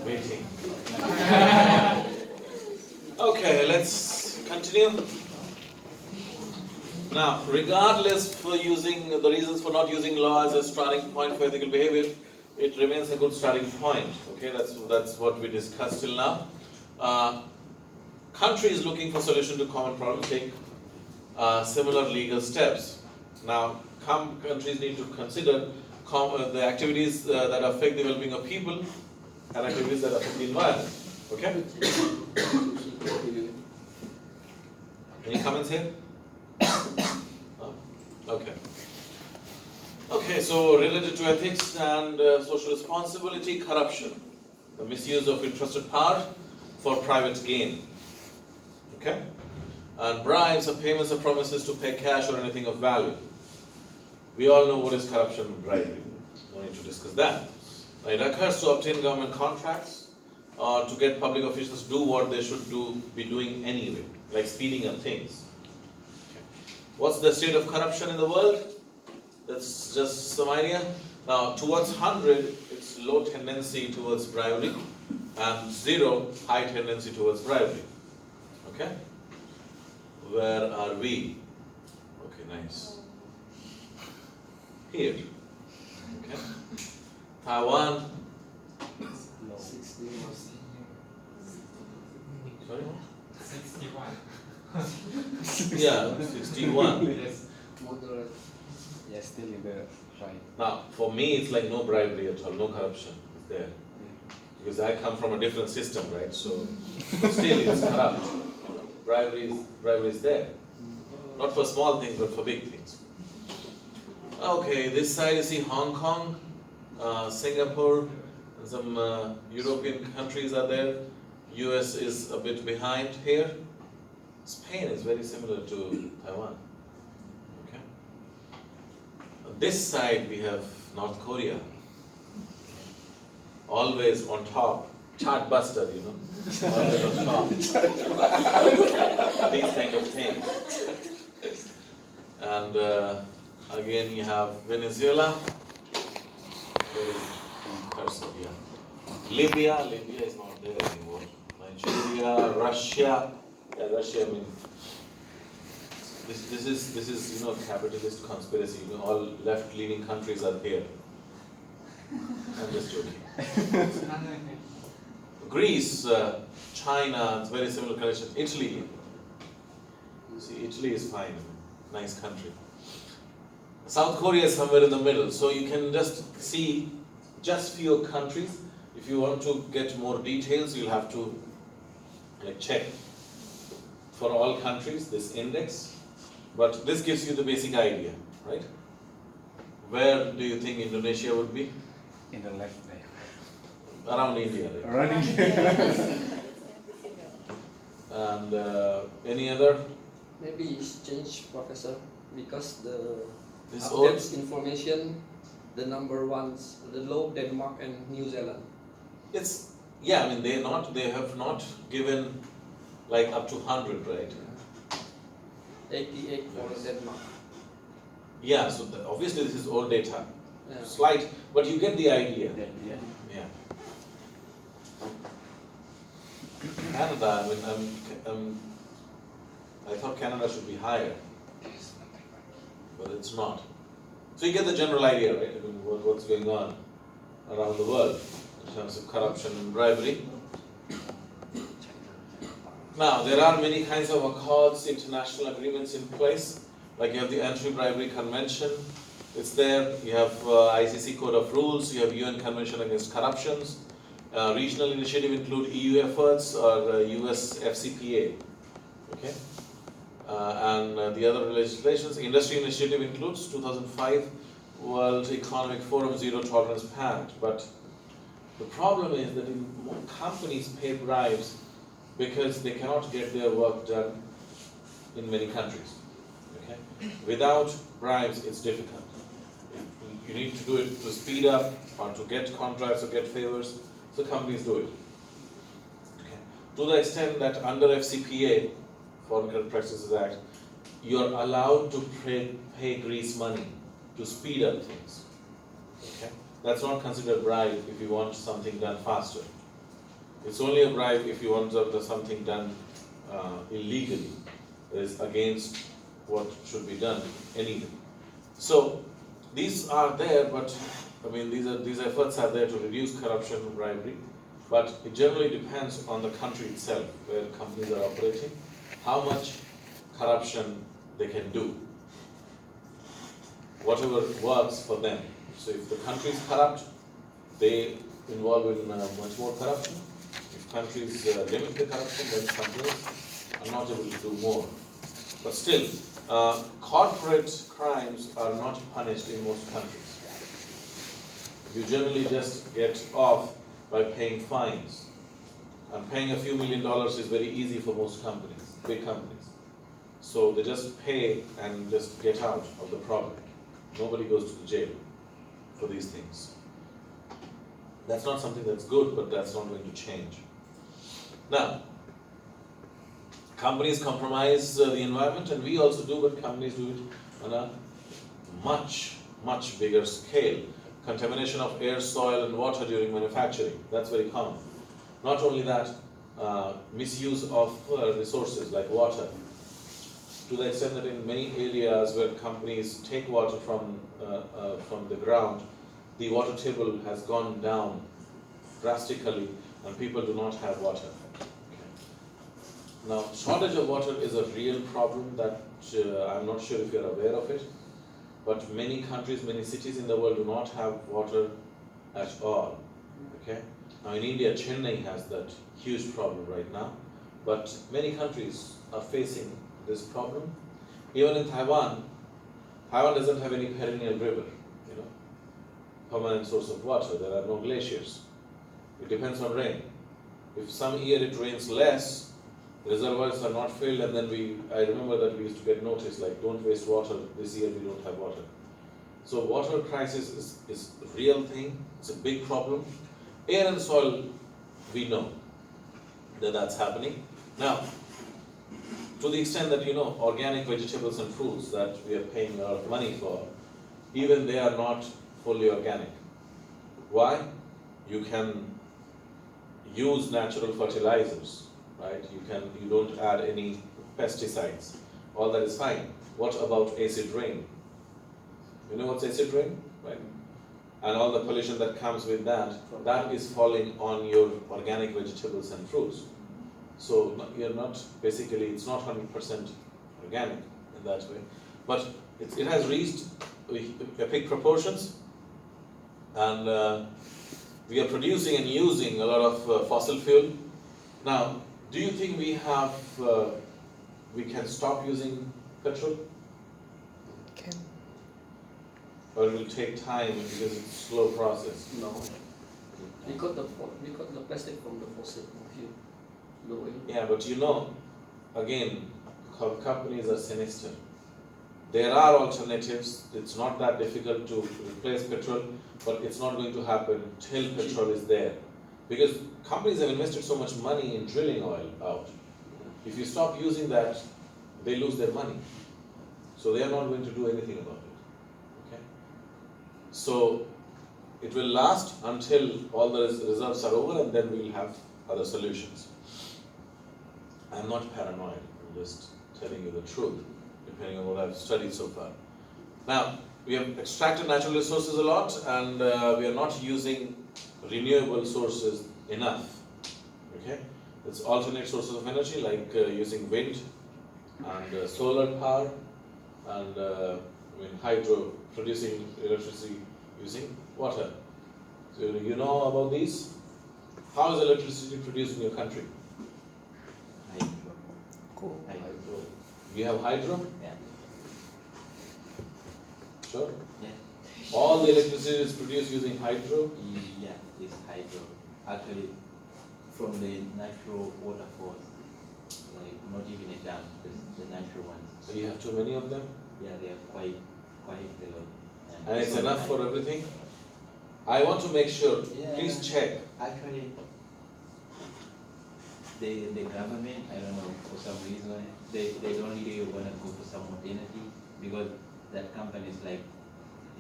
Waiting. Okay, let's continue. Now, regardless for using the reasons for not using law as a starting point for ethical behavior, it remains a good starting point. Okay, that's what we discussed till now. Countries looking for solution to common problems take similar legal steps. Now, countries need to consider the activities that affect the well-being of people and activities that affect the environment. Okay? Any comments here? No? Okay. Okay, so related to ethics and social responsibility, corruption, the misuse of entrusted power for private gain. Okay? And bribes are payments or promises to pay cash or anything of value. We all know what is corruption and bribery. No need to discuss that. It occurs to obtain government contracts or to get public officials to do what they should be doing anyway, like speeding up things. Okay. What's the state of corruption in the world? That's just some idea. Now, towards 100, it's low tendency towards bribery, and 0, high tendency towards bribery. Okay? Where are we? Okay, nice. Here. Okay. Taiwan. Sorry? 61. Yeah, 61. Yes. Yes, still in the right. Now, for me, it's like no bribery at all, no corruption there. Because I come from a different system, right? So, still it's corrupt. Bribery is there. Not for small things, but for big things. Okay, this side you see Hong Kong, Singapore, and some European countries are there. US is a bit behind here. Spain is very similar to Taiwan. Okay. On this side we have North Korea. Always on top. Chart buster, you know. Always on top. These kind of things. And again you have Venezuela. Libya is not there anymore. Nigeria, Russia. Yeah, Russia, I mean, this is capitalist conspiracy. All left-leaning countries are here. I'm just joking. Greece, China, it's very similar condition. Italy, you see, Italy is fine, nice country. South Korea is somewhere in the middle, so you can just see just few countries. If you want to get more details, you'll have to check for all countries this index. But this gives you the basic idea, right? Where do you think Indonesia would be? In the left there. Around India, right? Around India. And any other? Maybe it's changed, Professor, because the This updates information, the number ones, the low Denmark and New Zealand. It's I mean they have not given like up to 100, right? 88 for Denmark. Yeah, so obviously this is old data. Yeah. Slight, but you get the idea. Yeah. Yeah. Canada, I mean, I thought Canada should be higher, but it's not. So you get the general idea, right? I mean, what's going on around the world in terms of corruption and bribery. Now, there are many kinds of accords, international agreements in place. Like you have the Anti-Bribery Convention, it's there. You have ICC Code of Rules, you have UN Convention Against Corruptions. Regional initiative include EU efforts or US FCPA. Okay? And the other legislations, industry initiative includes 2005 World Economic Forum Zero Tolerance Pact. But the problem is that companies pay bribes because they cannot get their work done in many countries. Okay? Without bribes, it's difficult. You need to do it to speed up or to get contracts or get favors, so companies do it. Okay. to the extent that under FCPA, Foreign Credit Practices Act, you're allowed to pay Greece money to speed up things. Okay? That's not considered bribe if you want something done faster. It's only a bribe if you want something done illegally, that is against what should be done anyway. So these are there, but I mean these efforts are there to reduce corruption and bribery, but it generally depends on the country itself where companies are operating, how much corruption they can do, whatever works for them. So if the country is corrupt, they involve in much more corruption. If countries limit the corruption, then companies are not able to do more. But still, corporate crimes are not punished in most countries. You generally just get off by paying fines. And paying a few $1 million is very easy for most companies, big companies. So they just pay and just get out of the problem. Nobody goes to the jail for these things. That's not something that's good, but that's not going to change. Now, companies compromise the environment, and we also do, but companies do it on a much, much bigger scale. Contamination of air, soil, and water during manufacturing, that's very common. Not only that, misuse of resources like water, to the extent that in many areas where companies take water from the ground, the water table has gone down drastically and people do not have water. Now, shortage of water is a real problem that I'm not sure if you're aware of it, but many countries, many cities in the world do not have water at all. Okay? Now in India, Chennai has that huge problem right now, but many countries are facing this problem. Even in Taiwan, Taiwan doesn't have any perennial river, permanent source of water. There are no glaciers. It depends on rain. If some year it rains less, reservoirs are not filled, and then I remember that we used to get notice like, don't waste water, this year we don't have water. So water crisis is a real thing, it's a big problem. Air and soil, we know that that's happening. Now, to the extent that organic vegetables and fruits that we are paying a lot of money for, even they are not fully organic. Why? You can use natural fertilizers, right? You don't add any pesticides. All that is fine. What about acid rain? You know what's acid rain, right? And all the pollution that comes with that is falling on your organic vegetables and fruits. So you're not, basically, it's not 100% organic in that way. But it has reached epic proportions, and we are producing and using a lot of fossil fuel. Now, do you think we can stop using petrol? Can. Or it will take time because it's a slow process? No. We got the plastic from the fossil fuel. No oil. Yeah, but again, companies are sinister. There are alternatives. It's not that difficult to replace petrol, but it's not going to happen till petrol is there. Because companies have invested so much money in drilling oil out. If you stop using that, they lose their money. So they are not going to do anything about it. Okay? So it will last until all the reserves are over, and then we will have other solutions. I'm not paranoid, I'm just telling you the truth, depending on what I've studied so far. Now, we have extracted natural resources a lot, and we are not using renewable sources enough. Okay? It's alternate sources of energy, like using wind and solar power, and hydro, producing electricity using water. So you know about these? How is electricity produced in your country? Hydro. Cool. Hydro. You have hydro? Yeah. Sure. Yeah. All the electricity is produced using hydro? Yeah, it's hydro. Actually, from the natural waterfalls, like not even a dam, the natural ones. So you have too many of them? Yeah, they are quite a lot. And it's enough for everything? I want to make sure, Yeah. please check. Actually, the government, I don't know, for some reason, they don't really want to go for some alternative because that company is like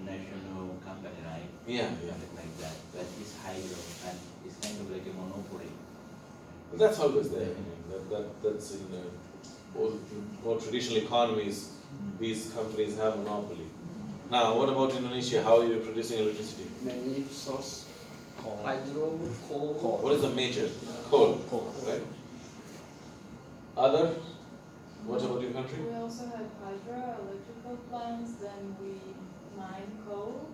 national company, right? Yeah. Something like that. But it's hydro and it's kind of like a monopoly. But that's always there. That's in more traditional economies. These companies have monopoly. Now, what about Indonesia? How are you producing electricity? Many source, hydro, coal. What is the major? Coal. Right. Other? What about your country? We also have hydroelectrical plants, then we mine coal,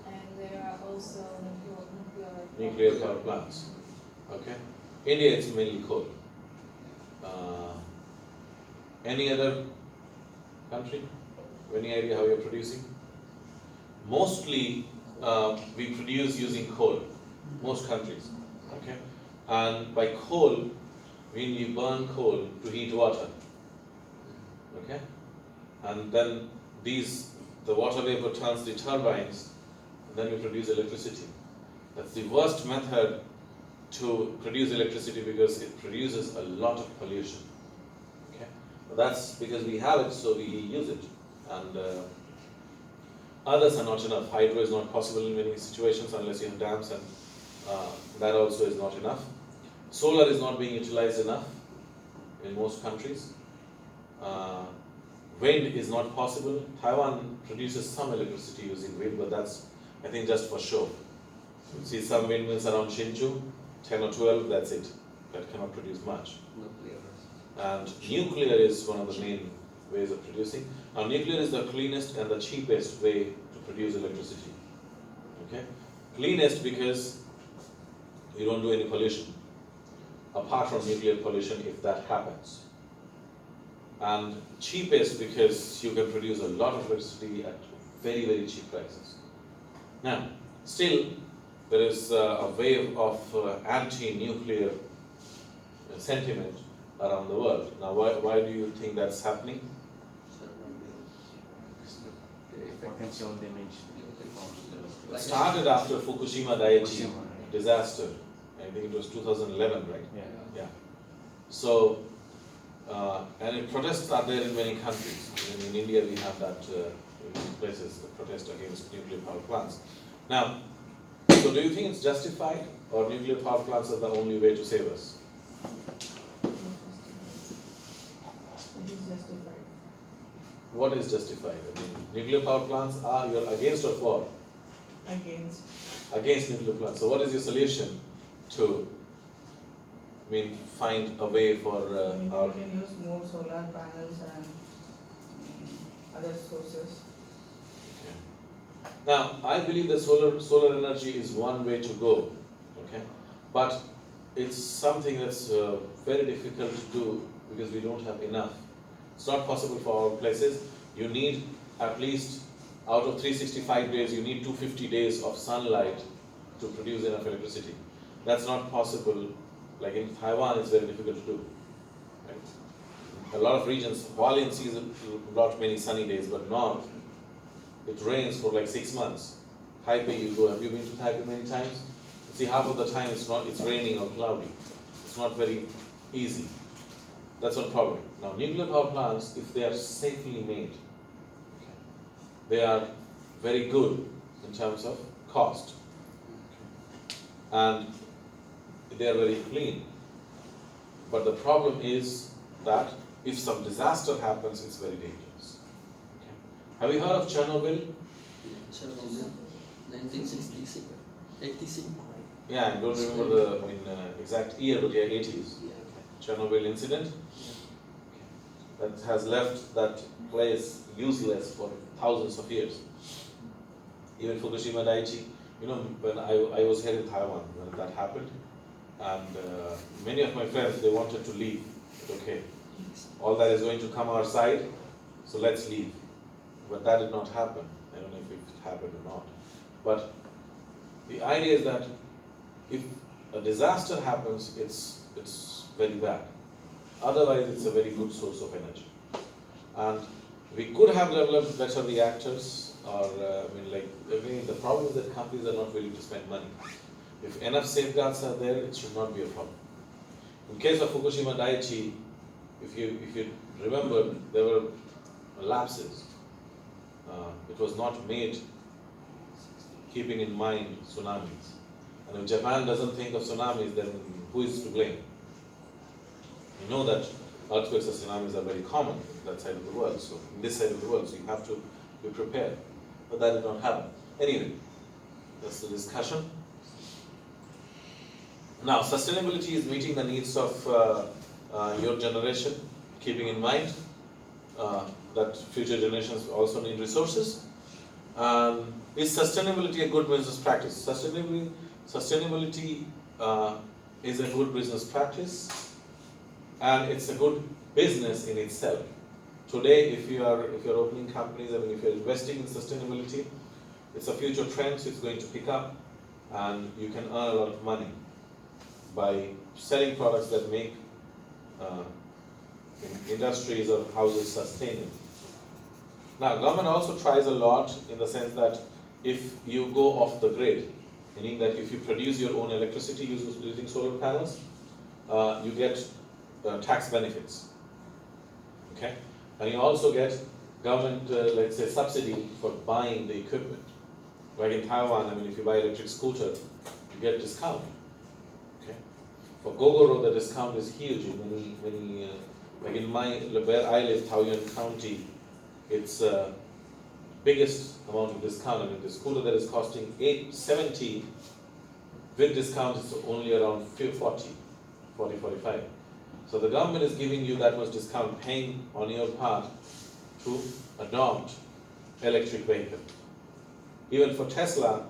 and there are also Nuclear power plants. Okay. India, it's mainly coal. Any other country? Any idea how you're producing? Mostly, we produce using coal. Most countries. Okay. And by coal, when you burn coal to heat water. Okay. And then the water vapor turns the turbines, and then we produce electricity. That's the worst method to produce electricity because it produces a lot of pollution. Okay, but that's because we have it, so we use it. And others are not enough. Hydro is not possible in many situations unless you have dams, and that also is not enough. Solar is not being utilized enough in most countries. Wind is not possible. Taiwan produces some electricity using wind, but that's, I think, just for show. You see some windmills around Hsinchu, 10 or 12, that's it. That cannot produce much. Nuclear. And nuclear is one of the main ways of producing. Now, nuclear is the cleanest and the cheapest way to produce electricity. Okay? Cleanest because you don't do any pollution, apart from nuclear pollution if that happens. And cheapest because you can produce a lot of electricity at very, very cheap prices. Now, still, there is a wave of anti-nuclear sentiment around the world. Now, why do you think that's happening? Potential damage. It started after Fukushima Daiichi disaster. I think it was 2011, right? Yeah. So, and protests are there in many countries. In India, we have that in many places, the protest against nuclear power plants. Now, so do you think it's justified, or nuclear power plants are the only way to save us? It is justified. What is justified? I mean, nuclear power plants are, you're against or for? Against. Against nuclear plants. So what is your solution to, find a way for our... We can use more solar panels and other sources. Okay. Now, I believe that solar energy is one way to go, okay? But it's something that's very difficult to do because we don't have enough. It's not possible for all places. You need at least, out of 365 days, you need 250 days of sunlight to produce enough electricity. That's not possible. Like in Taiwan, it's very difficult to do. Right? A lot of regions, Hualien sees not many sunny days, but north, it rains for like 6 months. Taipei, you go. Have you been to Taipei many times? See, half of the time it's raining or cloudy. It's not very easy. That's one problem. Now, nuclear power plants, if they are safely made, they are very good in terms of cost. And they are very clean. But the problem is that if some disaster happens, it's very dangerous. Okay. Have you heard of Chernobyl? Chernobyl, 1966, 86. Yeah, I don't remember the exact year, but yeah, 80s. Chernobyl incident. That has left that place useless for thousands of years. Even Fukushima Daiichi, when I was here in Taiwan when that happened, and many of my friends, they wanted to leave. Okay, all that is going to come our side, so let's leave. But that did not happen. I don't know if it happened or not. But the idea is that if a disaster happens, it's very bad. Otherwise, it's a very good source of energy. And we could have developed better reactors, or the problem is that companies are not willing to spend money. If enough safeguards are there, it should not be a problem. In case of Fukushima Daiichi, if you remember, there were lapses. It was not made keeping in mind tsunamis. And if Japan doesn't think of tsunamis, then who is to blame? You know that earthquakes and tsunamis are very common in that side of the world, so in this side of the world, so you have to be prepared. But that did not happen. Anyway, that's the discussion. Now, sustainability is meeting the needs of your generation, keeping in mind that future generations also need resources. Is sustainability a good business practice? Sustainability is a good business practice, and it's a good business in itself. Today, if you're opening companies, I mean, if you're investing in sustainability, it's a future trend, so it's going to pick up, and you can earn a lot of money by selling products that make industries or houses sustainable. Now, government also tries a lot in the sense that if you go off the grid, meaning that if you produce your own electricity using solar panels, you get tax benefits. Okay, and you also get government, let's say, subsidy for buying the equipment. Like in Taiwan, I mean, if you buy electric scooter, you get discount. Okay, for Gogoro, the discount is huge in many. Like in where I live, Taoyuan County, it's biggest amount of discount. I mean, the scooter that is costing $870 with discount is only around 45. So the government is giving you that much discount, paying on your part to adopt electric vehicle. Even for Tesla,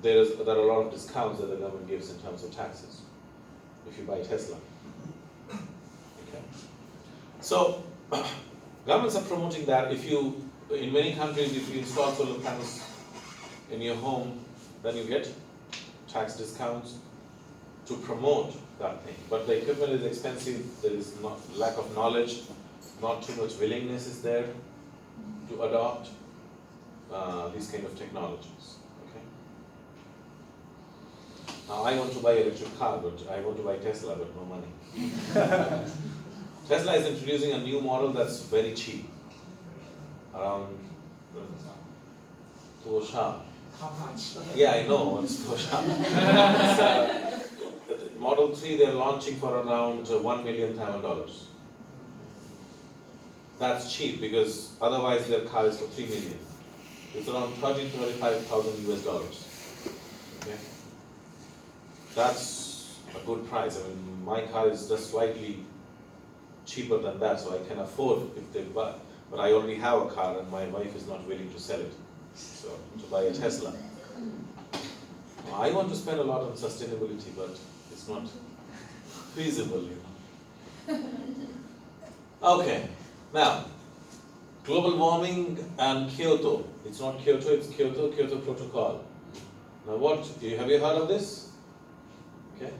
there are a lot of discounts that the government gives in terms of taxes if you buy Tesla. Okay. So governments are promoting that. In many countries, if you install solar panels in your home, then you get tax discounts to promote that thing. But the equipment is expensive, there is not lack of knowledge, not too much willingness is there to adopt these kind of technologies. Okay. Now I want to buy electric car, but I want to buy Tesla, but no money. Tesla is introducing a new model that's very cheap. Around Tosha. How much? Yeah, I know what's Tosha. Model 3 they're launching for around $1 million. That's cheap because otherwise their car is for $3 million. It's around 30 to 35,000 US dollars. Okay, that's a good price. I mean, my car is just slightly cheaper than that, so I can afford if they buy. But I already have a car and my wife is not willing to sell it, so to buy a Tesla. I want to spend a lot on sustainability, but it's not feasible, you know. Okay, now, global warming and Kyoto. It's not Kyoto, it's Kyoto Protocol. Now have you heard of this? Okay.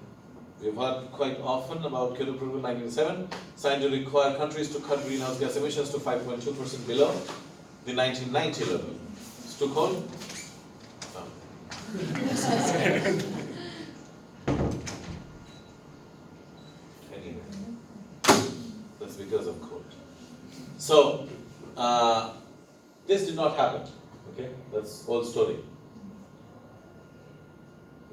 We've heard quite often about Kyoto Protocol 1997, signed to require countries to cut greenhouse gas emissions to 5.2% below the 1990 level. It's too cold? Anyway, that's because of cold. So, this did not happen. Okay, that's old story.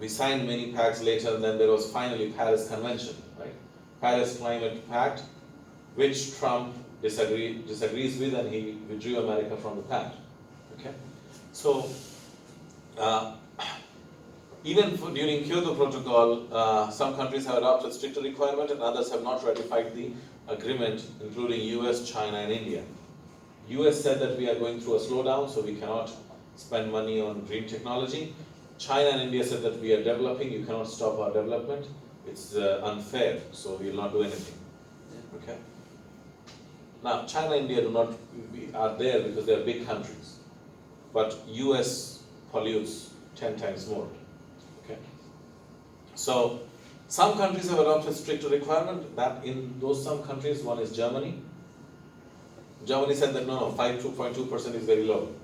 We signed many pacts later, and then there was finally Paris Convention, right? Paris Climate Pact, which Trump disagrees with, and he withdrew America from the pact. Okay, so even during Kyoto Protocol, some countries have adopted stricter requirements, and others have not ratified the agreement, including US, China, and India. US said that we are going through a slowdown, so we cannot spend money on green technology. China and India said that we are developing, you cannot stop our development. It's unfair, so we will not do anything. Okay. Now, China and India are there because they are big countries, but US pollutes 10 times more. Okay. So, some countries have adopted stricter requirement. That in those some countries, one is Germany. Germany said that no, 5.2% is very low.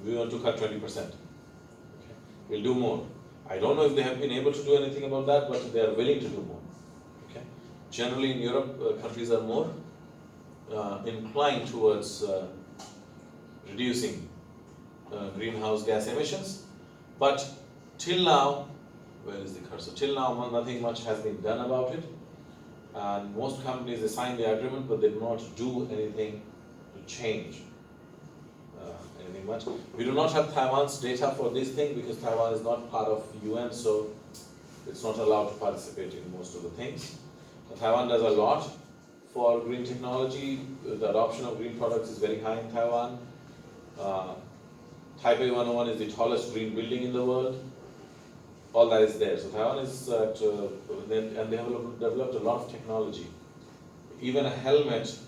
We want to cut 20%. We'll do more. I don't know if they have been able to do anything about that, but they are willing to do more. generally in Europe, countries are more inclined towards reducing greenhouse gas emissions. But till now, where is the cursor? Till now, nothing much has been done about it. And most companies, they sign the agreement, but they do not do anything to change anything much. We do not have Taiwan's data for this thing because Taiwan is not part of UN, so it's not allowed to participate in most of the things. But Taiwan does a lot for green technology. The adoption of green products is very high in Taiwan. Taipei 101 is the tallest green building in the world. All that is there. So Taiwan is and they have developed a lot of technology. Even a helmet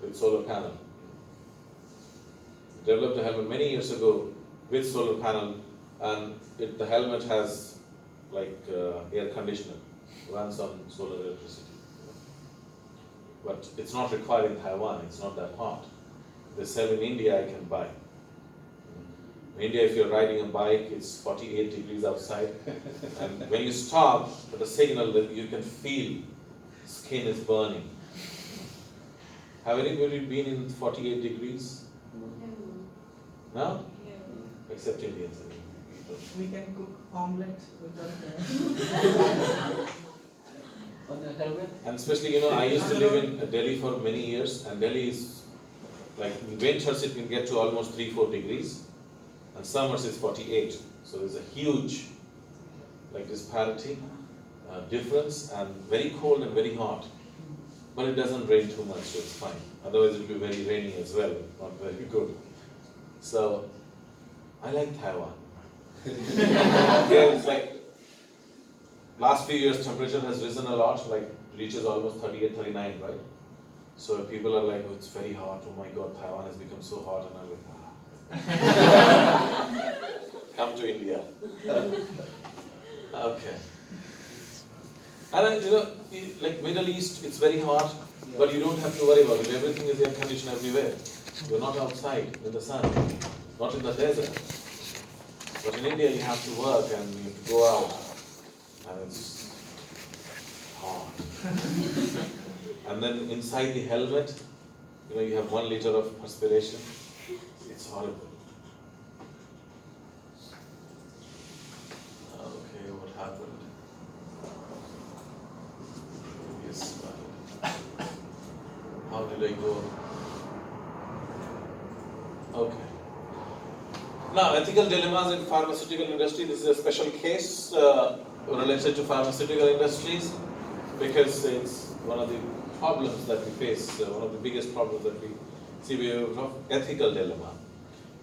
with solar panel. Developed a helmet many years ago with solar panel, and the helmet has like air conditioner, runs on solar electricity. But it's not required in Taiwan. It's not that hot. They sell in India. I can buy. In India, if you're riding a bike, it's 48 degrees outside, and when you stop at a signal, that you can feel skin is burning. Have anybody been in 48 degrees? No? Except Indians. We can cook omelette without On the helmet? And especially, I used to live in Delhi for many years, and Delhi is like in winters it can get to almost 3-4 degrees, and summers is 48. So there's a huge disparity, difference, and very cold and very hot. But it doesn't rain too much, so it's fine. Otherwise it will be very rainy as well, not very good. So I like Taiwan. Yeah, it's like last few years temperature has risen a lot, like reaches almost 38, 39, right? So people are like, oh, it's very hot, oh my god, Taiwan has become so hot, and I'm like, come to India. Okay. And like Middle East, it's very hot, but you don't have to worry about it. Everything is air conditioned everywhere. You're not outside in the sun, not in the desert. But in India, you have to work and you have to go out, and it's hot. And then inside the helmet, you have 1 liter of perspiration. It's horrible. Okay, what happened? Previous slide. How did I go? Okay. Now, ethical dilemmas in pharmaceutical industry. This is a special case related to pharmaceutical industries because it's one of the problems that we face, one of the biggest problems that we see. We have ethical dilemma.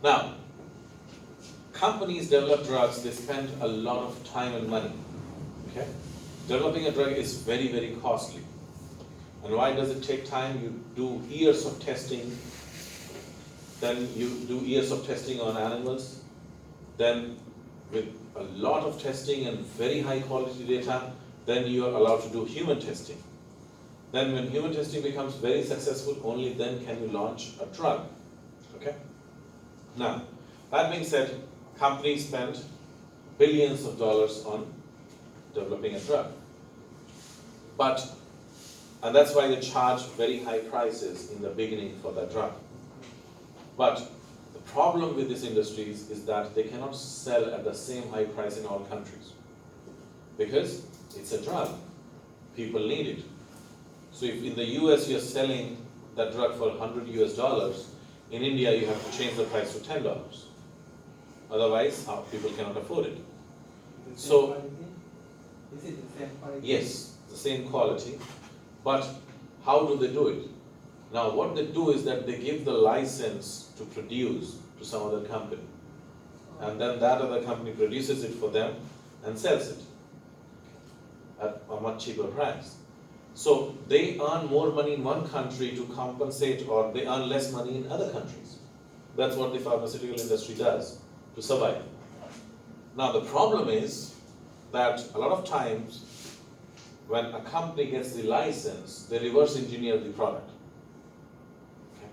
Now, companies develop drugs. They spend a lot of time and money. Okay, developing a drug is very, very costly. And why does it take time? You do years of testing. Then you do years of testing on animals. Then with a lot of testing and very high quality data, then you are allowed to do human testing. Then when human testing becomes very successful, only then can you launch a drug. Okay? Now, that being said, companies spend billions of dollars on developing a drug. And that's why they charge very high prices in the beginning for that drug. But the problem with these industries is that they cannot sell at the same high price in all countries. Because it's a drug. People need it. So if in the US you're selling that drug for $100 US, in India you have to change the price to $10. Otherwise, people cannot afford it. So, is it the same quality? yes, the same quality. But how do they do it? Now, what they do is that they give the license to produce to some other company. And then that other company produces it for them and sells it at a much cheaper price. So they earn more money in one country to compensate, or they earn less money in other countries. That's what the pharmaceutical industry does to survive. Now the problem is that a lot of times when a company gets the license, they reverse engineer the product. Okay?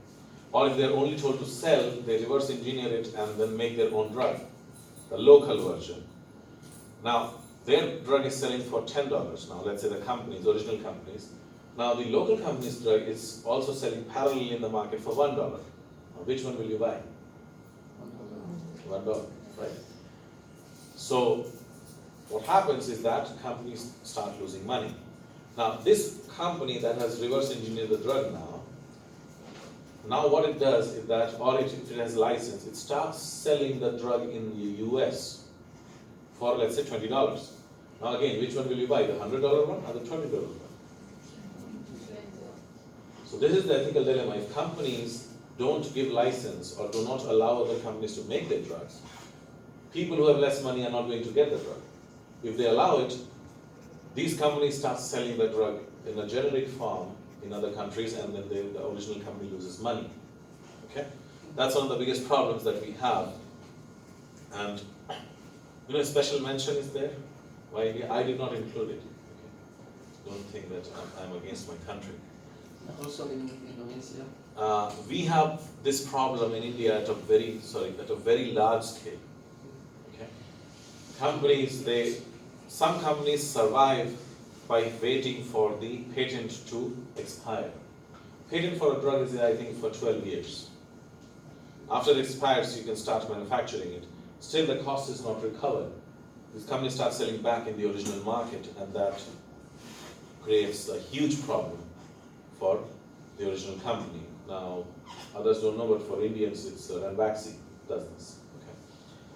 Or if they're only told to sell, they reverse engineer it and then make their own drug, the local version. Now, their drug is selling for $10. Now, let's say the companies, original companies. Now, the local company's drug is also selling parallelly in the market for $1. Now, which one will you buy? $1, right? So, what happens is that companies start losing money. Now, this company that has reverse engineered the drug now what it does is that, or if it has license, it starts selling the drug in the US for, let's say, $20. Now again, which one will you buy, the $100 one or the $20 one? So this is the ethical dilemma. If companies don't give license or do not allow other companies to make their drugs, people who have less money are not going to get the drug. If they allow it, these companies start selling the drug in a generic form in other countries, and then the original company loses money. Okay? That's one of the biggest problems that we have. And special mention is there. Why I did not include it. Okay. Don't think that I'm against my country. Also in Indonesia. We have this problem in India at a very large scale. Okay? Some companies survive by waiting for the patent to expire. Patent for a drug is, I think, for 12 years. After it expires, you can start manufacturing it. Still, the cost is not recovered. These companies start selling back in the original market, and that creates a huge problem for the original company. Now, others don't know, but for Indians, it's Ranbaxy does this. Okay.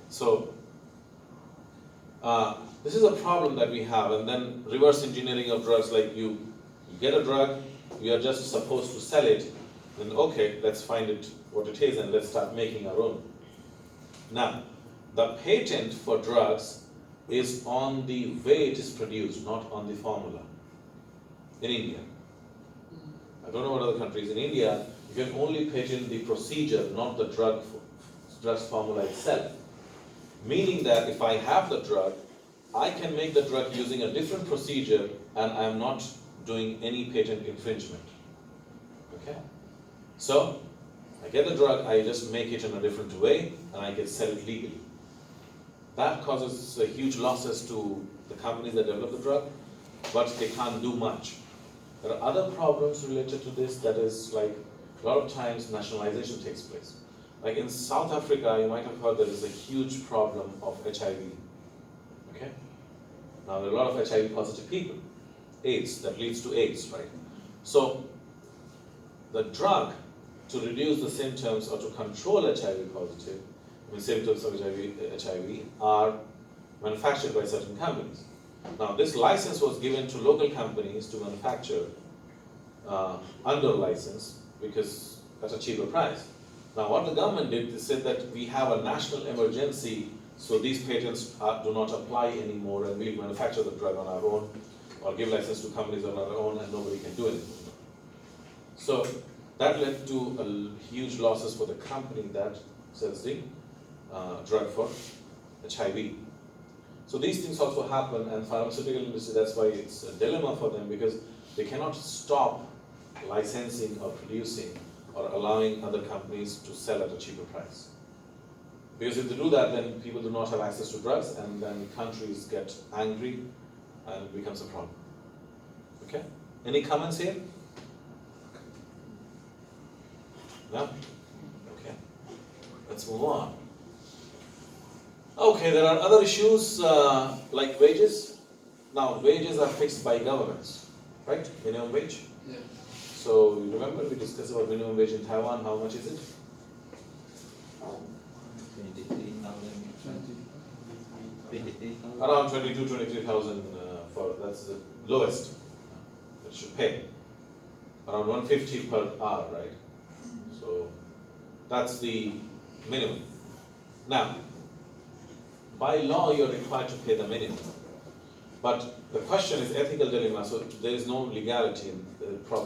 So, this is a problem that we have, and then reverse engineering of drugs, like you get a drug, we are just supposed to sell it, then okay, let's find it what it is and let's start making our own. Now, the patent for drugs is on the way it is produced, not on the formula. In India. I don't know what other countries. In India, you can only patent the procedure, not the drug's formula itself. Meaning that if I have the drug, I can make the drug using a different procedure, and I am not doing any patent infringement. Okay? So, I get the drug, I just make it in a different way, and I can sell it legally. That causes huge losses to the companies that develop the drug, but they can't do much. There are other problems related to this, that is like a lot of times nationalization takes place. Like in South Africa, you might have heard there is a huge problem of HIV. Okay? Now there are a lot of HIV positive people. AIDS, that leads to AIDS, right? So the drug to reduce the symptoms or to control HIV positive, symptoms of HIV are manufactured by certain companies. Now this license was given to local companies to manufacture under license because at a cheaper price. Now what the government did, they said that we have a national emergency, so these patents do not apply anymore, and we'll manufacture the drug on our own or give license to companies on our own, and nobody can do anything. So that led to huge losses for the company that sells the drug for HIV. So these things also happen, and pharmaceutical industry, that's why it's a dilemma for them, because they cannot stop licensing or producing or allowing other companies to sell at a cheaper price. Because if they do that, then people do not have access to drugs, and then countries get angry, and it becomes a problem. Okay? Any comments here? No? Okay. Let's move on. Okay, there are other issues like wages. Now, wages are fixed by governments, right? Minimum wage. Yeah. So, you remember we discussed about minimum wage in Taiwan. How much is it? 23,000. Around 23,000 for, that's the lowest that should pay. Around 150 per hour, right? So, that's the minimum. Now, by law, you're required to pay the minimum. But the question is ethical dilemma, so there is no legality,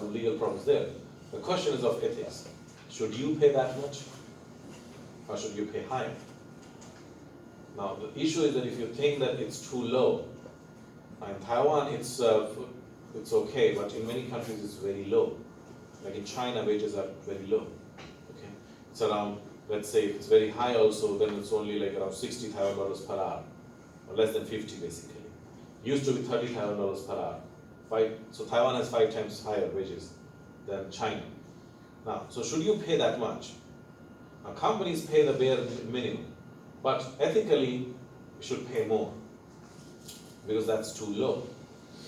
legal problems there. The question is of ethics. Should you pay that much? Or should you pay higher? Now, the issue is that if you think that it's too low, in Taiwan it's okay, but in many countries it's very low. Like in China, wages are very low. Okay, it's around, let's say if it's very high also, then it's only like around $60,000 per hour, or less than 50 basically. used to be $30 Taiwan per hour. So Taiwan has 5 times higher wages than China. Now, so should you pay that much? Now, companies pay the bare minimum, but ethically, you should pay more because that's too low.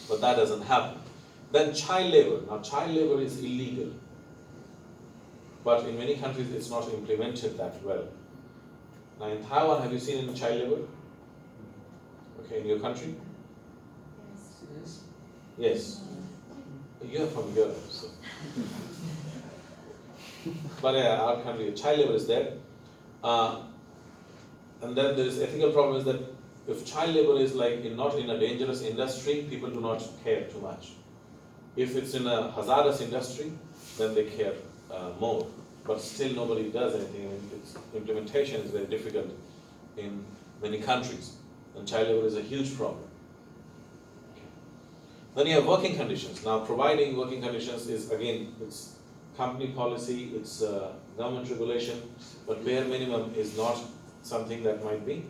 But that doesn't happen. Then child labor. Now, child labor is illegal, but in many countries it's not implemented that well. Now, in Taiwan, have you seen any child labor? Okay, in your country? Yes. Yes. Yes. You're from Europe, so. But yeah, our country, child labor is there. And then there is ethical problem is that if child labor is like not in a dangerous industry, people do not care too much. If it's in a hazardous industry, then they care more. But still nobody does anything. I mean, its implementation is very difficult in many countries. And child labor is a huge problem. Then you have working conditions. Now providing working conditions is again, it's company policy, it's government regulation, but bare minimum is not something that might be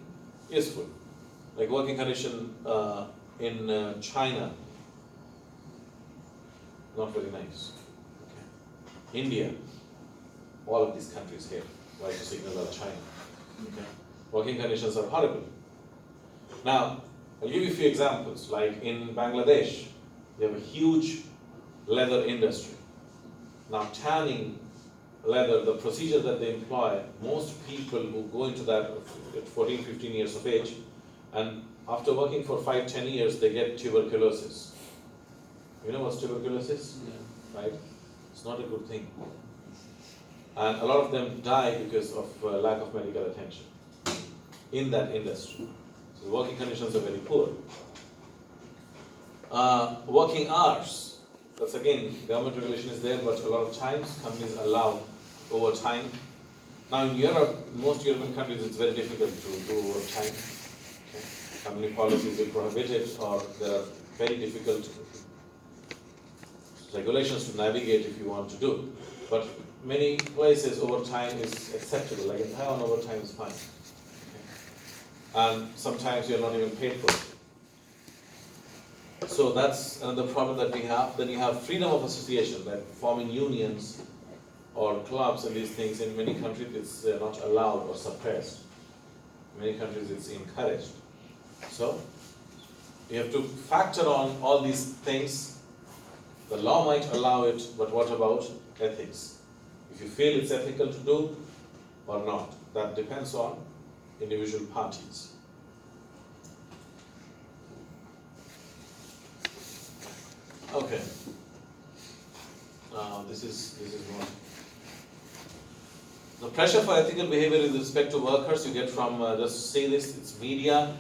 useful. Like working condition in China, not very nice. Okay. India, all of these countries here, like to signal out China. Okay. Working conditions are horrible. Now, I'll give you a few examples. Like in Bangladesh, they have a huge leather industry. Now, tanning leather, the procedure that they employ, most people who go into that at 14, 15 years of age, and after working for 5, 10 years, they get tuberculosis. You know what's tuberculosis? Yeah. Right? It's not a good thing. And a lot of them die because of lack of medical attention in that industry. So the working conditions are very poor. Working hours. That's again, government regulation is there, but a lot of times companies allow overtime. Now in Europe, most European countries, it's very difficult to do overtime. Okay. Company policies will prohibit it, or there are very difficult regulations to navigate if you want to do. But many places overtime is acceptable, like in Taiwan, overtime is fine. Okay. And sometimes you're not even paid for it. So that's another problem that we have. Then you have freedom of association, like forming unions or clubs and these things. In many countries it's not allowed or suppressed. In many countries it's encouraged. So you have to factor on all these things. The law might allow it, but what about ethics? If you feel it's ethical to do or not, that depends on individual parties. Okay. This is one. The pressure for ethical behavior with respect to workers you get from, just say this, it's media,